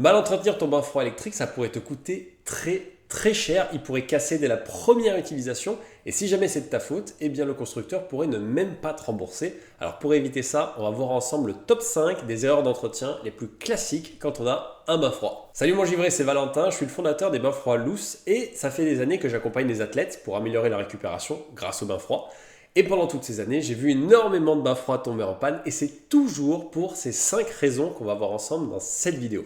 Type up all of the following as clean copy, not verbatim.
Mal entretenir ton bain froid électrique, ça pourrait te coûter très cher. Il pourrait casser dès la première utilisation. Et si jamais c'est de ta faute, eh bien le constructeur pourrait ne même pas te rembourser. Alors pour éviter ça, on va voir ensemble le top 5 des erreurs d'entretien les plus classiques quand on a un bain froid. Salut mon givré, c'est Valentin, je suis le fondateur des bains froids Loose et ça fait des années que j'accompagne les athlètes pour améliorer la récupération grâce au bain froid. Et pendant toutes ces années, j'ai vu énormément de bains froids tomber en panne et c'est toujours pour ces 5 raisons qu'on va voir ensemble dans cette vidéo.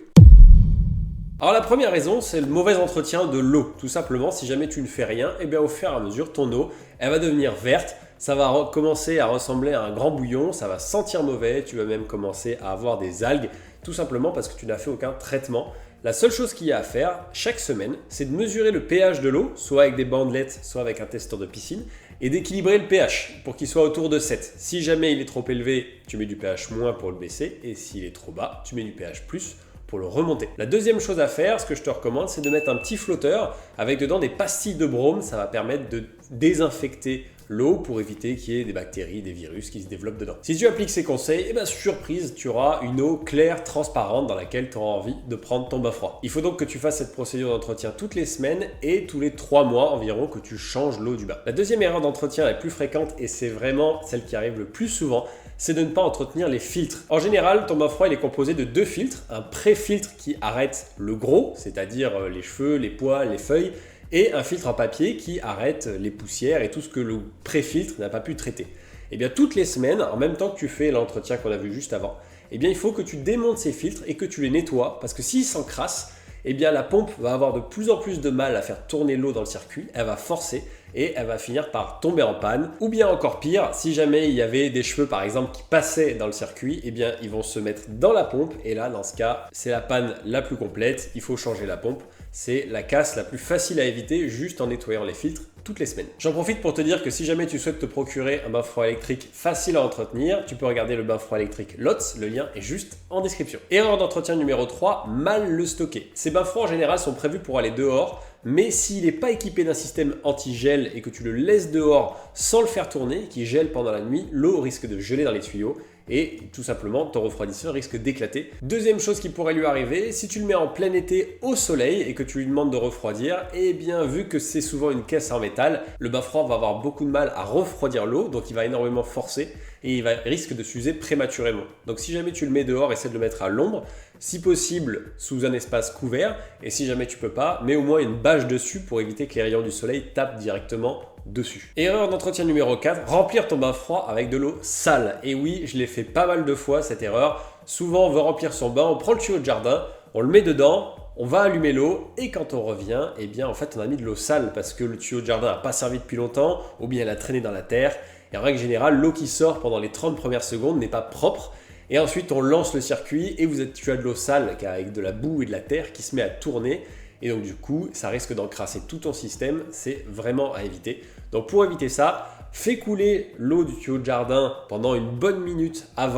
Alors la première raison, c'est le mauvais entretien de l'eau. Tout simplement, si jamais tu ne fais rien, et bien au fur et à mesure, ton eau, elle va devenir verte, ça va commencer à ressembler à un grand bouillon, ça va sentir mauvais, tu vas même commencer à avoir des algues, tout simplement parce que tu n'as fait aucun traitement. La seule chose qu'il y a à faire chaque semaine, c'est de mesurer le pH de l'eau, soit avec des bandelettes, soit avec un testeur de piscine, et d'équilibrer le pH pour qu'il soit autour de 7. Si jamais il est trop élevé, tu mets du pH moins pour le baisser, et s'il est trop bas, tu mets du pH plus pour le remonter. La deuxième chose à faire, ce que je te recommande, c'est de mettre un petit flotteur avec dedans des pastilles de brome. Ça va permettre de désinfecter l'eau pour éviter qu'il y ait des bactéries, des virus qui se développent dedans. Si tu appliques ces conseils, surprise, tu auras une eau claire, transparente dans laquelle tu auras envie de prendre ton bain froid. Il faut donc que tu fasses cette procédure d'entretien toutes les semaines et tous les 3 mois environ que tu changes l'eau du bain. La deuxième erreur d'entretien la plus fréquente, et c'est vraiment celle qui arrive le plus souvent, c'est de ne pas entretenir les filtres. En général, ton bain froid il est composé de 2 filtres, un pré-filtre qui arrête le gros, c'est-à-dire les cheveux, les poils, les feuilles, et un filtre en papier qui arrête les poussières et tout ce que le pré-filtre n'a pas pu traiter. Et bien toutes les semaines, en même temps que tu fais l'entretien qu'on a vu juste avant, et bien il faut que tu démontes ces filtres et que tu les nettoies, parce que s'ils s'encrassent, et bien la pompe va avoir de plus en plus de mal à faire tourner l'eau dans le circuit, elle va forcer et elle va finir par tomber en panne. Ou bien encore pire, si jamais il y avait des cheveux par exemple qui passaient dans le circuit, et bien ils vont se mettre dans la pompe et là dans ce cas, c'est la panne la plus complète, il faut changer la pompe. C'est la casse la plus facile à éviter juste en nettoyant les filtres toutes les semaines. J'en profite pour te dire que si jamais tu souhaites te procurer un bain froid électrique facile à entretenir, tu peux regarder le bain froid électrique LOTS, le lien est juste en description. Erreur d'entretien numéro 3, mal le stocker. Ces bains froids en général sont prévus pour aller dehors, mais s'il n'est pas équipé d'un système anti-gel et que tu le laisses dehors sans le faire tourner, qui gèle pendant la nuit, l'eau risque de geler dans les tuyaux et tout simplement ton refroidisseur risque d'éclater. Deuxième chose qui pourrait lui arriver, si tu le mets en plein été au soleil et que tu lui demandes de refroidir, et bien vu que c'est souvent une caisse en métal, le bain froid va avoir beaucoup de mal à refroidir l'eau, donc il va énormément forcer et il risque de s'user prématurément. Donc si jamais tu le mets dehors, essaie de le mettre à l'ombre, si possible sous un espace couvert, et si jamais tu peux pas, mets au moins une bâche dessus pour éviter que les rayons du soleil tapent directement dessus. Erreur d'entretien numéro 4, remplir ton bain froid avec de l'eau sale. Et oui, je l'ai fait pas mal de fois cette erreur. Souvent on veut remplir son bain, on prend le tuyau de jardin, on le met dedans, on va allumer l'eau et quand on revient, eh bien en fait on a mis de l'eau sale parce que le tuyau de jardin n'a pas servi depuis longtemps ou bien elle a traîné dans la terre. Et en règle générale, l'eau qui sort pendant les 30 premières secondes n'est pas propre. Et ensuite on lance le circuit et tu as de l'eau sale avec de la boue et de la terre qui se met à tourner. Et donc du coup, ça risque d'encrasser tout ton système, c'est vraiment à éviter. Donc pour éviter ça, fais couler l'eau du tuyau de jardin pendant une bonne minute à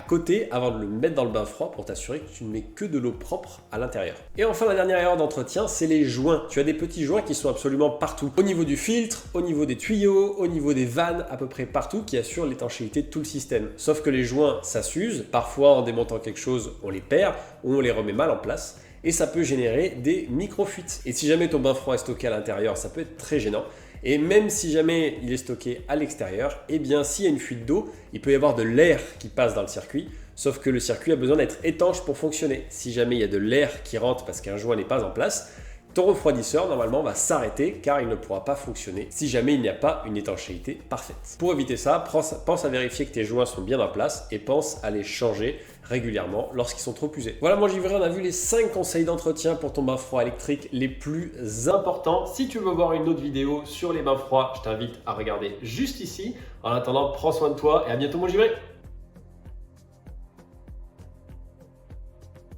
côté, avant de le mettre dans le bain froid pour t'assurer que tu ne mets que de l'eau propre à l'intérieur. Et enfin, la dernière erreur d'entretien, c'est les joints. Tu as des petits joints qui sont absolument partout. Au niveau du filtre, au niveau des tuyaux, au niveau des vannes, à peu près partout, qui assurent l'étanchéité de tout le système. Sauf que les joints, ça s'use. Parfois, en démontant quelque chose, on les perd ou on les remet mal en place. Et ça peut générer des micro-fuites. Et si jamais ton bain froid est stocké à l'intérieur, ça peut être très gênant. Et même si jamais il est stocké à l'extérieur, eh bien s'il y a une fuite d'eau, il peut y avoir de l'air qui passe dans le circuit, sauf que le circuit a besoin d'être étanche pour fonctionner. Si jamais il y a de l'air qui rentre parce qu'un joint n'est pas en place, ton refroidisseur normalement va s'arrêter car il ne pourra pas fonctionner si jamais il n'y a pas une étanchéité parfaite. Pour éviter ça, pense à vérifier que tes joints sont bien en place et pense à les changer régulièrement lorsqu'ils sont trop usés. Voilà mon givré, on a vu les 5 conseils d'entretien pour ton bain froid électrique les plus importants. Si tu veux voir une autre vidéo sur les bains froids, je t'invite à regarder juste ici. En attendant, prends soin de toi et à bientôt mon givré.